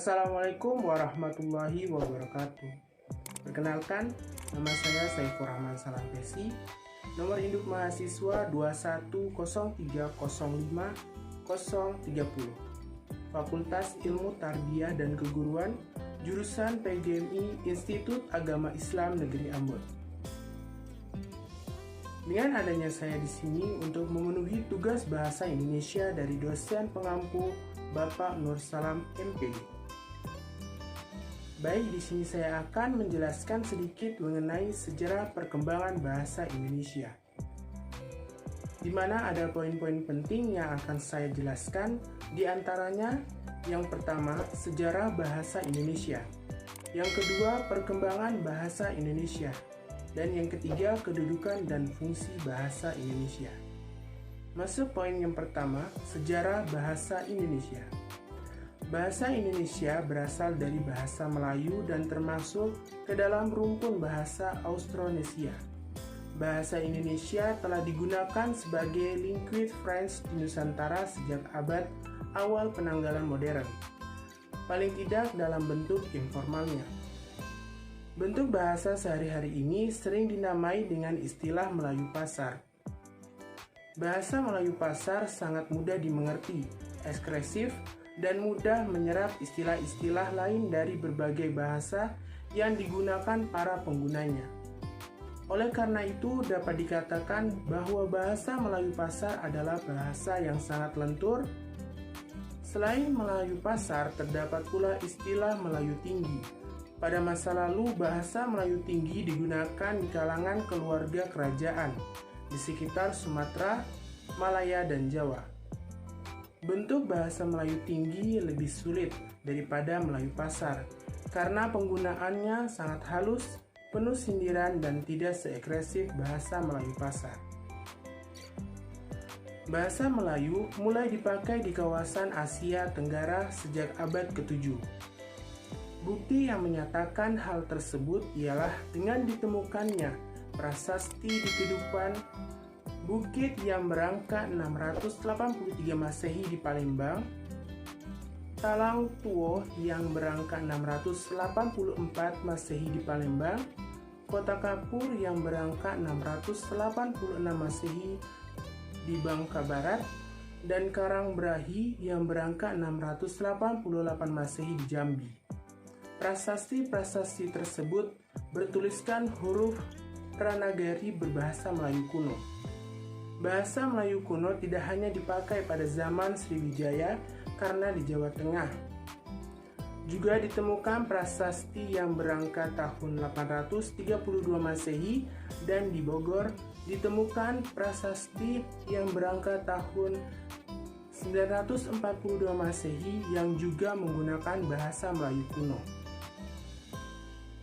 Assalamualaikum warahmatullahi wabarakatuh. Perkenalkan, nama saya Saifur Rahman Salampesi. Nomor induk mahasiswa 210305030. Fakultas Ilmu Tarbiyah dan Keguruan, jurusan PGMI Institut Agama Islam Negeri Ambon. Dengan adanya saya di sini untuk memenuhi tugas bahasa Indonesia dari dosen pengampu Bapak Nur Salam MPD. Baik, di sini saya akan menjelaskan sedikit mengenai sejarah perkembangan bahasa Indonesia, di mana ada poin-poin penting yang akan saya jelaskan. Di antaranya, yang pertama, sejarah bahasa Indonesia. Yang kedua, perkembangan bahasa Indonesia. Dan yang ketiga, kedudukan dan fungsi bahasa Indonesia. Masuk poin yang pertama, sejarah bahasa Indonesia. Bahasa Indonesia berasal dari bahasa Melayu dan termasuk ke dalam rumpun bahasa Austronesia. Bahasa Indonesia telah digunakan sebagai liquid French di Nusantara sejak abad awal penanggalan modern, paling tidak dalam bentuk informalnya. Bentuk bahasa sehari-hari ini sering dinamai dengan istilah Melayu Pasar. Bahasa Melayu Pasar sangat mudah dimengerti, ekspresif, dan mudah menyerap istilah-istilah lain dari berbagai bahasa yang digunakan para penggunanya. Oleh karena itu, dapat dikatakan bahwa bahasa Melayu Pasar adalah bahasa yang sangat lentur. Selain Melayu Pasar, terdapat pula istilah Melayu Tinggi. Pada masa lalu, bahasa Melayu Tinggi digunakan di kalangan keluarga kerajaan di sekitar Sumatera, Malaya, dan Jawa. Bentuk bahasa Melayu Tinggi lebih sulit daripada Melayu Pasar karena penggunaannya sangat halus, penuh sindiran, dan tidak seagresif bahasa Melayu Pasar. Bahasa Melayu mulai dipakai di kawasan Asia Tenggara sejak abad ke-7. Bukti yang menyatakan hal tersebut ialah dengan ditemukannya prasasti di kehidupan Bukit yang berangka 683 Masehi di Palembang, Talang Tuo yang berangka 684 Masehi di Palembang, Kota Kapur yang berangka 686 Masehi di Bangka Barat, dan Karangbrahi yang berangka 688 Masehi di Jambi. Prasasti-prasasti tersebut bertuliskan huruf Pranagari berbahasa Melayu kuno. Bahasa Melayu kuno tidak hanya dipakai pada zaman Sriwijaya karena di Jawa Tengah. Juga ditemukan prasasti yang berangka tahun 832 Masehi, dan di Bogor ditemukan prasasti yang berangka tahun 942 Masehi yang juga menggunakan bahasa Melayu kuno.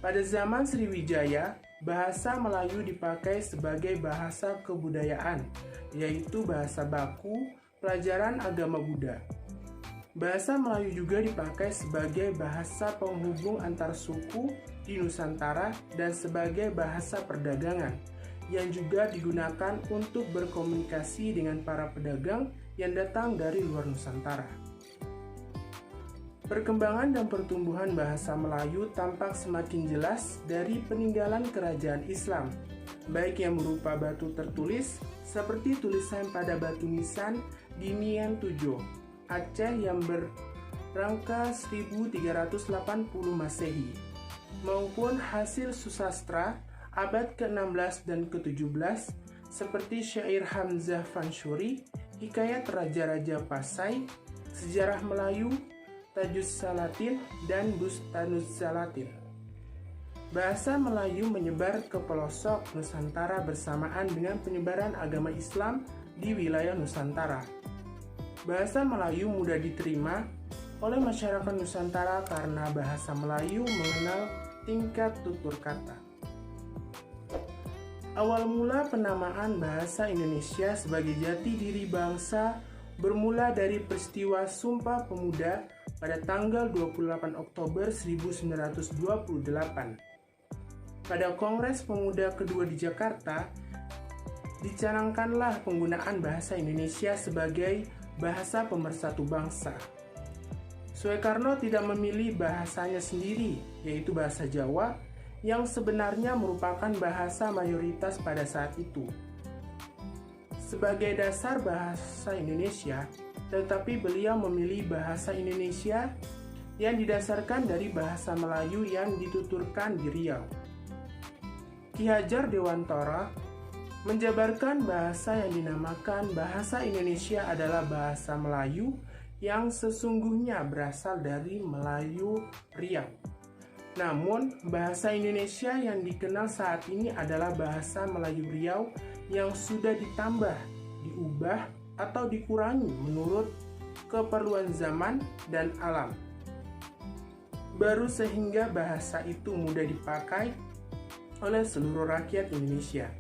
Pada zaman Sriwijaya, bahasa Melayu dipakai sebagai bahasa kebudayaan, yaitu bahasa baku, pelajaran agama Buddha. Bahasa Melayu juga dipakai sebagai bahasa penghubung antar suku di Nusantara dan sebagai bahasa perdagangan, yang juga digunakan untuk berkomunikasi dengan para pedagang yang datang dari luar Nusantara. Perkembangan dan pertumbuhan bahasa Melayu tampak semakin jelas dari peninggalan kerajaan Islam, baik yang berupa batu tertulis seperti tulisan pada batu nisan di Mien Tujo, Aceh yang berangka 1380 Masehi, maupun hasil susastra abad ke-16 dan ke-17 seperti syair Hamzah Fanshuri, hikayat Raja-Raja Pasai, sejarah Melayu, Tajus Salatin, dan Bustanus Salatin. Bahasa Melayu menyebar ke pelosok Nusantara bersamaan dengan penyebaran agama Islam di wilayah Nusantara. Bahasa Melayu mudah diterima oleh masyarakat Nusantara karena bahasa Melayu mengenal tingkat tutur kata. Awal mula penamaan bahasa Indonesia sebagai jati diri bangsa bermula dari peristiwa Sumpah Pemuda pada tanggal 28 Oktober 1928. Pada Kongres Pemuda kedua di Jakarta, dicanangkanlah penggunaan bahasa Indonesia sebagai bahasa pemersatu bangsa. Soekarno tidak memilih bahasanya sendiri, yaitu bahasa Jawa, yang sebenarnya merupakan bahasa mayoritas pada saat itu. Sebagai dasar bahasa Indonesia, tetapi beliau memilih bahasa Indonesia yang didasarkan dari bahasa Melayu yang dituturkan di Riau. Ki Hajar Dewantara menjabarkan bahasa yang dinamakan bahasa Indonesia adalah bahasa Melayu yang sesungguhnya berasal dari Melayu Riau. Namun, bahasa Indonesia yang dikenal saat ini adalah bahasa Melayu Riau yang sudah ditambah, diubah, atau dikurangi menurut keperluan zaman dan alam. Baru sehingga bahasa itu mudah dipakai oleh seluruh rakyat Indonesia.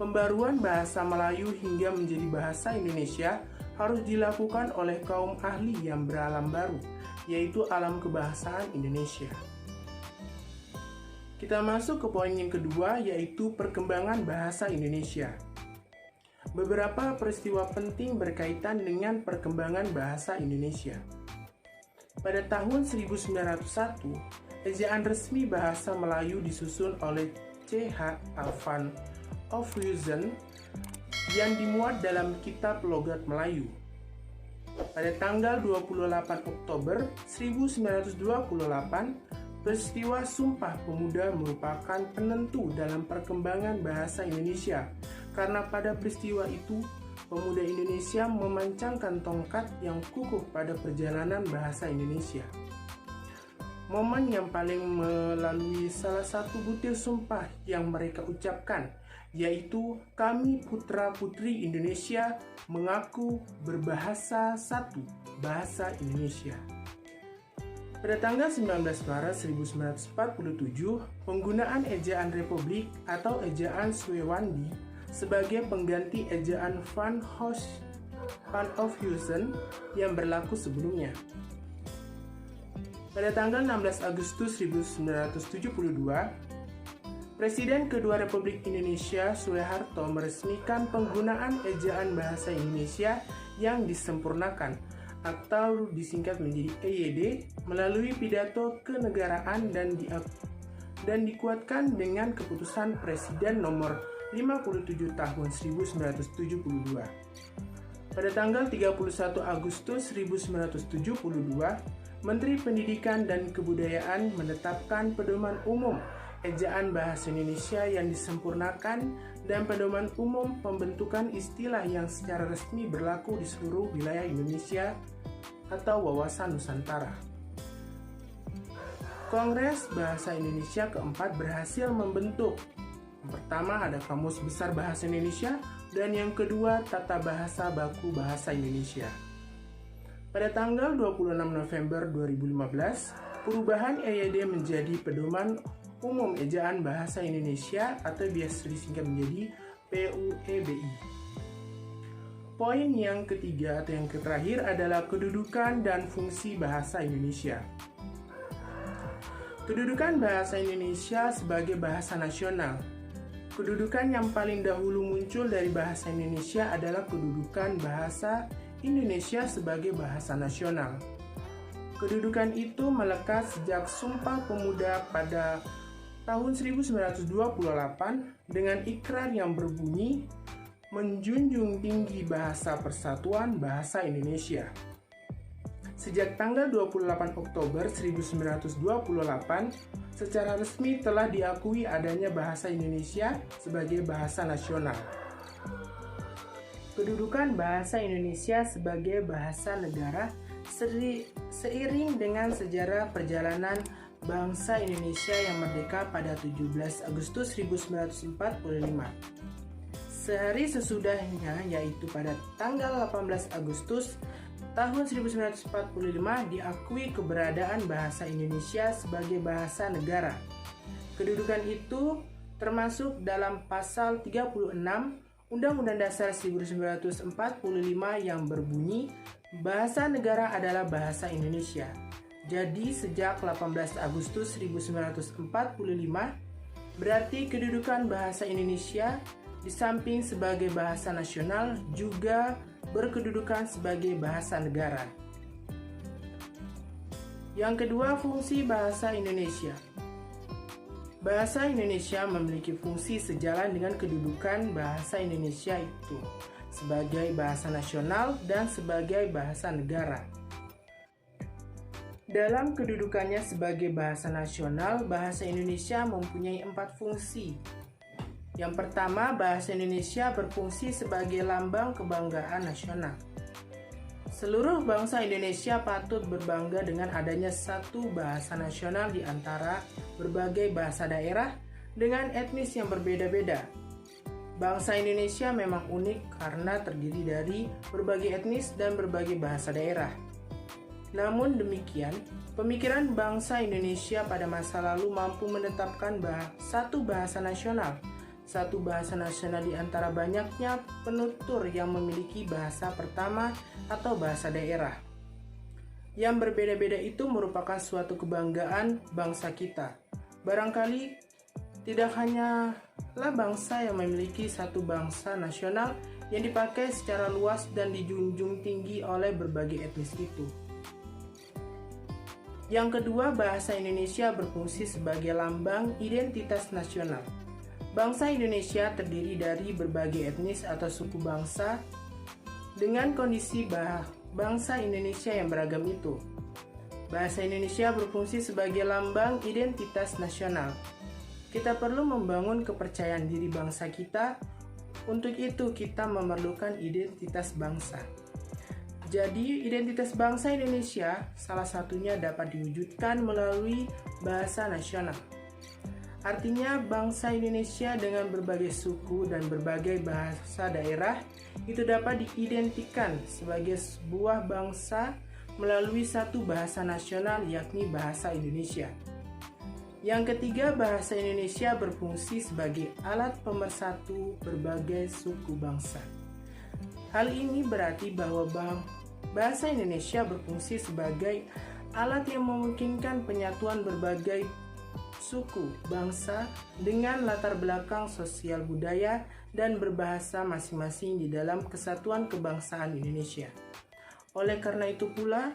Pembaruan bahasa Melayu hingga menjadi bahasa Indonesia harus dilakukan oleh kaum ahli yang beralam baru, yaitu alam kebahasaan Indonesia. Kita masuk ke poin yang kedua, yaitu perkembangan bahasa Indonesia. Beberapa peristiwa penting berkaitan dengan perkembangan bahasa Indonesia. Pada tahun 1901, ejaan resmi bahasa Melayu disusun oleh C.H. Van Ophuijsen yang dimuat dalam Kitab Logat Melayu. Pada tanggal 28 Oktober 1928, peristiwa Sumpah Pemuda merupakan penentu dalam perkembangan bahasa Indonesia, karena pada peristiwa itu, pemuda Indonesia memancangkan tongkat yang kukuh pada perjalanan bahasa Indonesia. Momen yang paling melalui salah satu butir sumpah yang mereka ucapkan, yaitu kami putra-putri Indonesia mengaku berbahasa satu, bahasa Indonesia. Pada tanggal 19 Maret 1947, penggunaan ejaan Republik atau ejaan Swewandi sebagai pengganti ejaan Van Ophuijsen yang berlaku sebelumnya. Pada tanggal 16 Agustus 1972, Presiden kedua Republik Indonesia Soeharto meresmikan penggunaan ejaan bahasa Indonesia yang disempurnakan atau disingkat menjadi EYD melalui pidato kenegaraan dan dikuatkan dengan keputusan Presiden nomor 57 tahun 1972. Pada tanggal 31 Agustus 1972, Menteri Pendidikan dan Kebudayaan menetapkan pedoman umum ejaan bahasa Indonesia yang disempurnakan dan pedoman umum pembentukan istilah yang secara resmi berlaku di seluruh wilayah Indonesia atau wawasan Nusantara. Kongres Bahasa Indonesia keempat berhasil membentuk, yang pertama ada Kamus Besar Bahasa Indonesia dan yang kedua Tata Bahasa Baku Bahasa Indonesia. Pada tanggal 26 November 2015, perubahan EYD menjadi pedoman umum ejaan bahasa Indonesia atau biasa disingkat menjadi PUEBI. Poin yang ketiga atau yang terakhir adalah kedudukan dan fungsi bahasa Indonesia. Kedudukan bahasa Indonesia sebagai bahasa nasional. Kedudukan yang paling dahulu muncul dari bahasa Indonesia adalah kedudukan bahasa Indonesia sebagai bahasa nasional. Kedudukan itu melekat sejak Sumpah Pemuda pada tahun 1928 dengan ikrar yang berbunyi menjunjung tinggi bahasa persatuan bahasa Indonesia. Sejak tanggal 28 Oktober 1928, secara resmi telah diakui adanya bahasa Indonesia sebagai bahasa nasional. Kedudukan bahasa Indonesia sebagai bahasa negara seiring dengan sejarah perjalanan bangsa Indonesia yang merdeka pada 17 Agustus 1945. Sehari sesudahnya, yaitu pada tanggal 18 Agustus tahun 1945, diakui keberadaan bahasa Indonesia sebagai bahasa negara. Kedudukan itu termasuk dalam pasal 36 Undang-Undang Dasar 1945 yang berbunyi, bahasa negara adalah bahasa Indonesia. Jadi sejak 18 Agustus 1945, berarti kedudukan bahasa Indonesia di samping sebagai bahasa nasional juga berkedudukan sebagai bahasa negara. Yang kedua, fungsi bahasa Indonesia. Bahasa Indonesia memiliki fungsi sejalan dengan kedudukan bahasa Indonesia itu sebagai bahasa nasional dan sebagai bahasa negara. Dalam kedudukannya sebagai bahasa nasional, bahasa Indonesia mempunyai 4 fungsi. Yang pertama, bahasa Indonesia berfungsi sebagai lambang kebanggaan nasional. Seluruh bangsa Indonesia patut berbangga dengan adanya satu bahasa nasional di antara berbagai bahasa daerah dengan etnis yang berbeda-beda. Bangsa Indonesia memang unik karena terdiri dari berbagai etnis dan berbagai bahasa daerah. Namun demikian, pemikiran bangsa Indonesia pada masa lalu mampu menetapkan satu bahasa nasional di antara banyaknya penutur yang memiliki bahasa pertama atau bahasa daerah. Yang berbeda-beda itu merupakan suatu kebanggaan bangsa kita. Barangkali tidak hanyalah bangsa yang memiliki satu bahasa nasional yang dipakai secara luas dan dijunjung tinggi oleh berbagai etnis itu. Yang kedua, bahasa Indonesia berfungsi sebagai lambang identitas nasional. Bangsa Indonesia terdiri dari berbagai etnis atau suku bangsa dengan kondisi bangsa Indonesia yang beragam itu. Bahasa Indonesia berfungsi sebagai lambang identitas nasional. Kita perlu membangun kepercayaan diri bangsa kita. Untuk itu kita memerlukan identitas bangsa. Jadi, identitas bangsa Indonesia salah satunya dapat diwujudkan melalui bahasa nasional. Artinya, bangsa Indonesia dengan berbagai suku dan berbagai bahasa daerah itu dapat diidentikan sebagai sebuah bangsa melalui satu bahasa nasional, yakni bahasa Indonesia. Yang ketiga, bahasa Indonesia berfungsi sebagai alat pemersatu berbagai suku bangsa. Hal ini berarti bahwa bahasa Indonesia berfungsi sebagai alat yang memungkinkan penyatuan berbagai suku, bangsa dengan latar belakang sosial budaya dan berbahasa masing-masing di dalam kesatuan kebangsaan Indonesia. Oleh karena itu pula,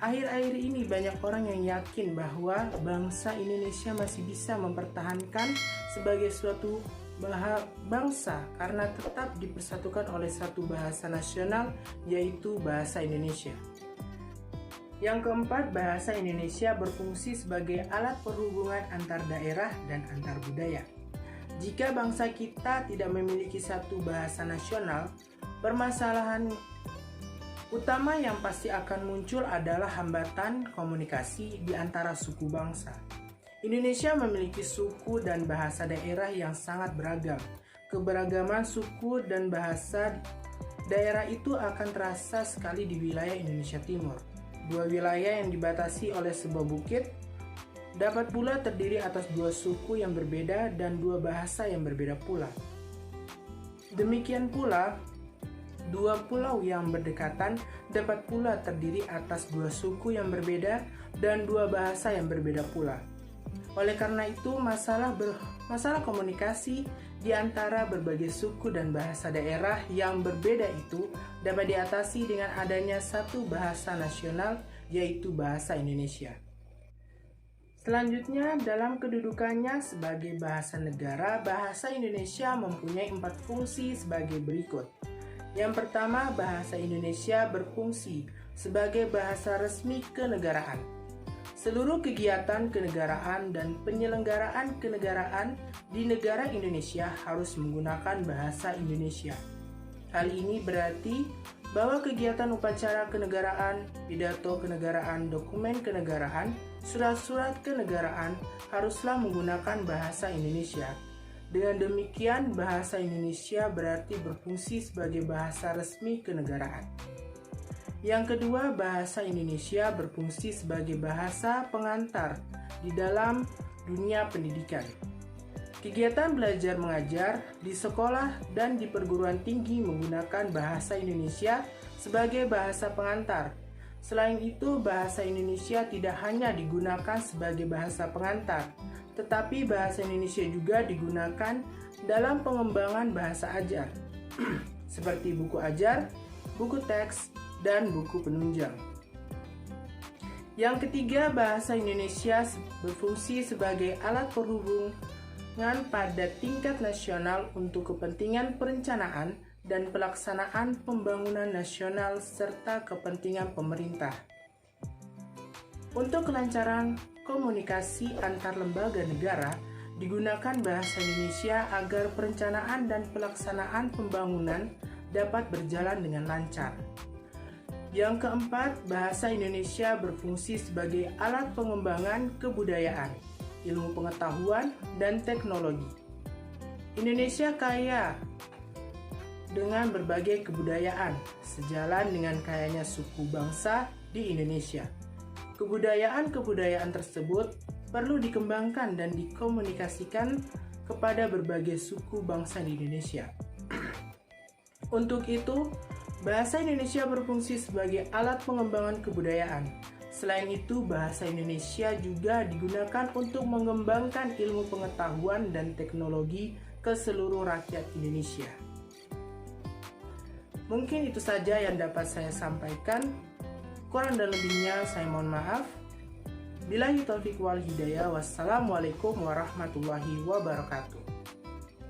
akhir-akhir ini banyak orang yang yakin bahwa bangsa Indonesia masih bisa mempertahankan sebagai suatu bangsa karena tetap dipersatukan oleh satu bahasa nasional, yaitu bahasa Indonesia. Yang keempat, bahasa Indonesia berfungsi sebagai alat perhubungan antar daerah dan antar budaya. Jika bangsa kita tidak memiliki satu bahasa nasional, permasalahan utama yang pasti akan muncul adalah hambatan komunikasi di antara suku bangsa. Indonesia memiliki suku dan bahasa daerah yang sangat beragam. Keberagaman suku dan bahasa daerah itu akan terasa sekali di wilayah Indonesia Timur. Dua wilayah yang dibatasi oleh sebuah bukit dapat pula terdiri atas dua suku yang berbeda dan dua bahasa yang berbeda pula. Demikian pula, dua pulau yang berdekatan dapat pula terdiri atas dua suku yang berbeda dan dua bahasa yang berbeda pula. Oleh karena itu, masalah komunikasi di antara berbagai suku dan bahasa daerah yang berbeda itu dapat diatasi dengan adanya satu bahasa nasional, yaitu bahasa Indonesia. Selanjutnya, dalam kedudukannya sebagai bahasa negara, bahasa Indonesia mempunyai 4 fungsi sebagai berikut. Yang pertama, bahasa Indonesia berfungsi sebagai bahasa resmi kenegaraan. Seluruh kegiatan kenegaraan dan penyelenggaraan kenegaraan di negara Indonesia harus menggunakan bahasa Indonesia. Hal ini berarti bahwa kegiatan upacara kenegaraan, pidato kenegaraan, dokumen kenegaraan, surat-surat kenegaraan haruslah menggunakan bahasa Indonesia. Dengan demikian, bahasa Indonesia berarti berfungsi sebagai bahasa resmi kenegaraan. Yang kedua, bahasa Indonesia berfungsi sebagai bahasa pengantar di dalam dunia pendidikan. Kegiatan belajar mengajar di sekolah dan di perguruan tinggi menggunakan bahasa Indonesia sebagai bahasa pengantar. Selain itu, bahasa Indonesia tidak hanya digunakan sebagai bahasa pengantar, tetapi bahasa Indonesia juga digunakan dalam pengembangan bahasa ajar, seperti buku ajar, buku teks, dan buku penunjang. Yang ketiga, bahasa Indonesia berfungsi sebagai alat perhubungan pada tingkat nasional untuk kepentingan perencanaan dan pelaksanaan pembangunan nasional serta kepentingan pemerintah. Untuk kelancaran komunikasi antar lembaga negara, digunakan bahasa Indonesia agar perencanaan dan pelaksanaan pembangunan dapat berjalan dengan lancar. Yang keempat, bahasa Indonesia berfungsi sebagai alat pengembangan kebudayaan, ilmu pengetahuan, dan teknologi. Indonesia kaya dengan berbagai kebudayaan, sejalan dengan kayanya suku bangsa di Indonesia. Kebudayaan-kebudayaan tersebut perlu dikembangkan dan dikomunikasikan kepada berbagai suku bangsa di Indonesia. Untuk itu, bahasa Indonesia berfungsi sebagai alat pengembangan kebudayaan. Selain itu, bahasa Indonesia juga digunakan untuk mengembangkan ilmu pengetahuan dan teknologi ke seluruh rakyat Indonesia. Mungkin itu saja yang dapat saya sampaikan. Kurang dan lebihnya saya mohon maaf. Billahi taufiq wal hidayah. Wassalamualaikum warahmatullahi wabarakatuh.